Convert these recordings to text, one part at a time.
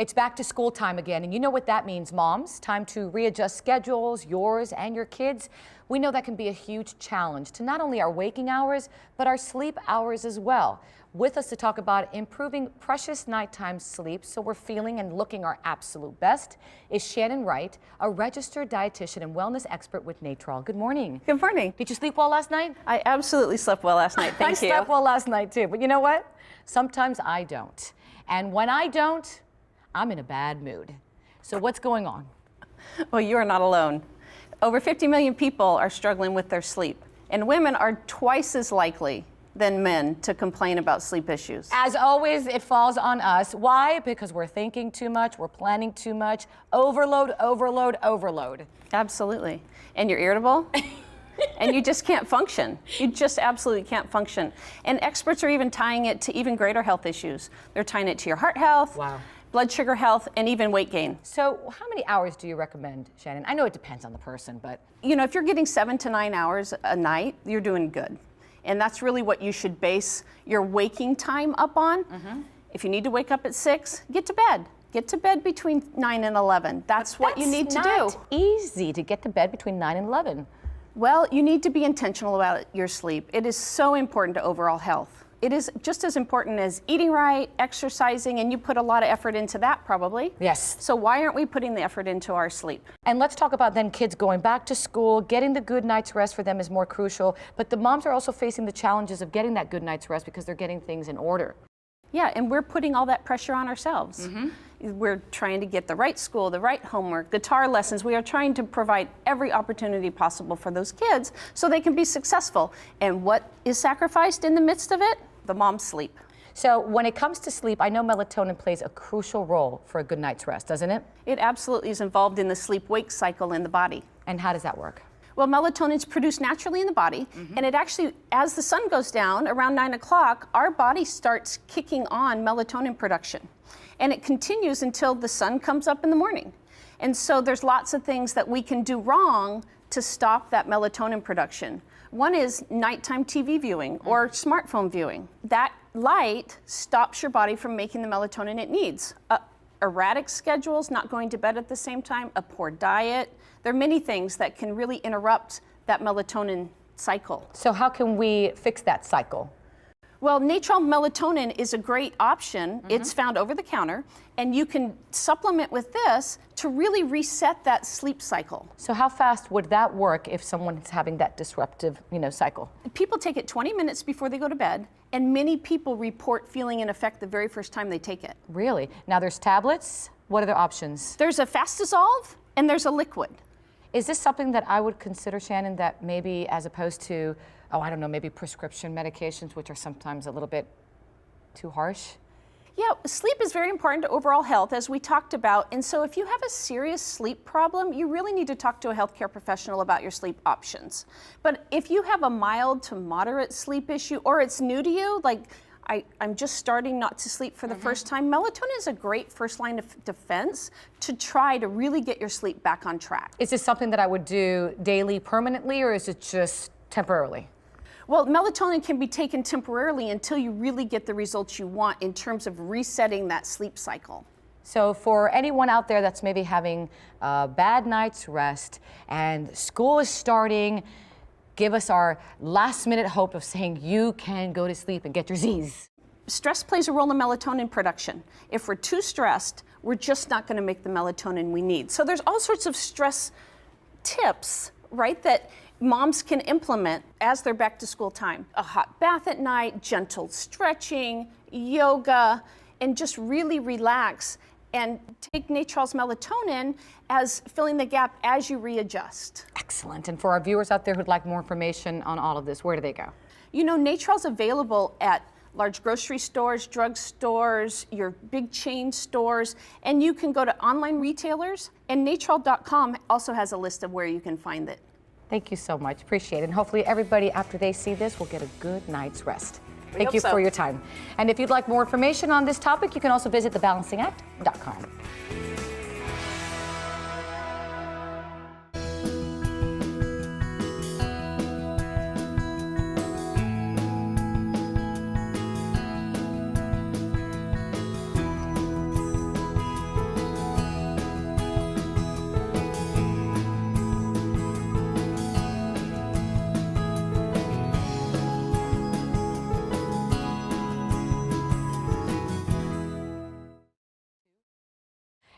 It's back to school time again, and you know what that means, moms. Time to readjust schedules, yours and your kids. We know that can be a huge challenge to not only our waking hours, but our sleep hours as well. With us to talk about improving precious nighttime sleep so we're feeling and looking our absolute best is Shannon Wright, a registered dietitian and wellness expert with Natrol. Good morning. Good morning. Did you sleep well last night? I absolutely slept well last night, thank you. I slept well last night too, but you know what? Sometimes I don't. And when I don't, I'm in a bad mood. So what's going on? Well, you are not alone. Over 50 million people are struggling with their sleep, and women are twice as likely than men to complain about sleep issues. As always, it falls on us. Why? Because we're thinking too much, we're planning too much. Overload, overload, overload. Absolutely. And you're irritable? And you just can't function. You just absolutely can't function. And experts are even tying it to even greater health issues. They're tying it to your heart health, blood sugar health, and even weight gain. So how many hours do you recommend, Shannon? I know it depends on the person, but... You know, if you're getting 7 to 9 hours a night, you're doing good. And that's really what you should base your waking time up on. If you need to wake up at 6, get to bed. Get to bed between 9 and 11. That's what you need to do. It's not easy to get to bed between 9 and 11. Well, you need to be intentional about your sleep. It is so important to overall health. It is just as important as eating right, exercising, and you put a lot of effort into that probably. Yes. So why aren't we putting the effort into our sleep? And let's talk about then kids going back to school. Getting the good night's rest for them is more crucial, but the moms are also facing the challenges of getting that good night's rest because they're getting things in order. Yeah, and we're putting all that pressure on ourselves. We're trying to get the right school, the right homework, guitar lessons. We are trying to provide every opportunity possible for those kids so they can be successful. And what is sacrificed in the midst of it? The mom's sleep. So when it comes to sleep, I know melatonin plays a crucial role for a good night's rest, doesn't it? It absolutely is involved in the sleep-wake cycle in the body. And how does that work? Well, melatonin is produced naturally in the body, and it actually, as the sun goes down around 9 o'clock, our body starts kicking on melatonin production. And it continues until the sun comes up in the morning. And so there's lots of things that we can do wrong to stop that melatonin production. One is nighttime TV viewing or smartphone viewing. That light stops your body from making the melatonin it needs. Erratic schedules, not going to bed at the same time, a poor diet. There are many things that can really interrupt that melatonin cycle. So how can we fix that cycle? Well, Natrol melatonin is a great option. It's found over the counter, and you can supplement with this to really reset that sleep cycle. So how fast would that work if someone's having that disruptive, cycle? People take it 20 minutes before they go to bed, and many people report feeling an effect the very first time they take it. Really? Now there's tablets. What are the options? There's a fast dissolve, and there's a liquid. Is this something that I would consider, Shannon, that maybe as opposed to, I don't know, maybe prescription medications, which are sometimes a little bit too harsh? Yeah, sleep is very important to overall health, as we talked about. And so if you have a serious sleep problem, you really need to talk to a healthcare professional about your sleep options. But if you have a mild to moderate sleep issue, or it's new to you, like I'm just starting not to sleep for the first time, melatonin is a great first line of defense to try to really get your sleep back on track. Is this something that I would do daily permanently, or is it just temporarily? Well, melatonin can be taken temporarily until you really get the results you want in terms of resetting that sleep cycle. So for anyone out there that's maybe having a bad night's rest and school is starting, give us our last minute hope of saying you can go to sleep and get your Z's. Stress plays a role in melatonin production. If we're too stressed, we're just not going to make the melatonin we need. So there's all sorts of stress tips, right, that moms can implement as they're back to school time. A hot bath at night, gentle stretching, yoga, and just really relax and take Natrol's melatonin as filling the gap as you readjust. Excellent. And for our viewers out there who'd like more information on all of this, where do they go? You know, Natrol's available at large grocery stores, drug stores, your big chain stores, and you can go to online retailers, and Natrol.com also has a list of where you can find it. Thank you so much. Appreciate it. And hopefully everybody, after they see this, will get a good night's rest. Thank you for your time. And if you'd like more information on this topic, you can also visit thebalancingact.com.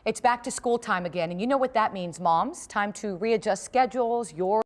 It's back to school time again, and you know what that means, moms. Time to readjust schedules, yours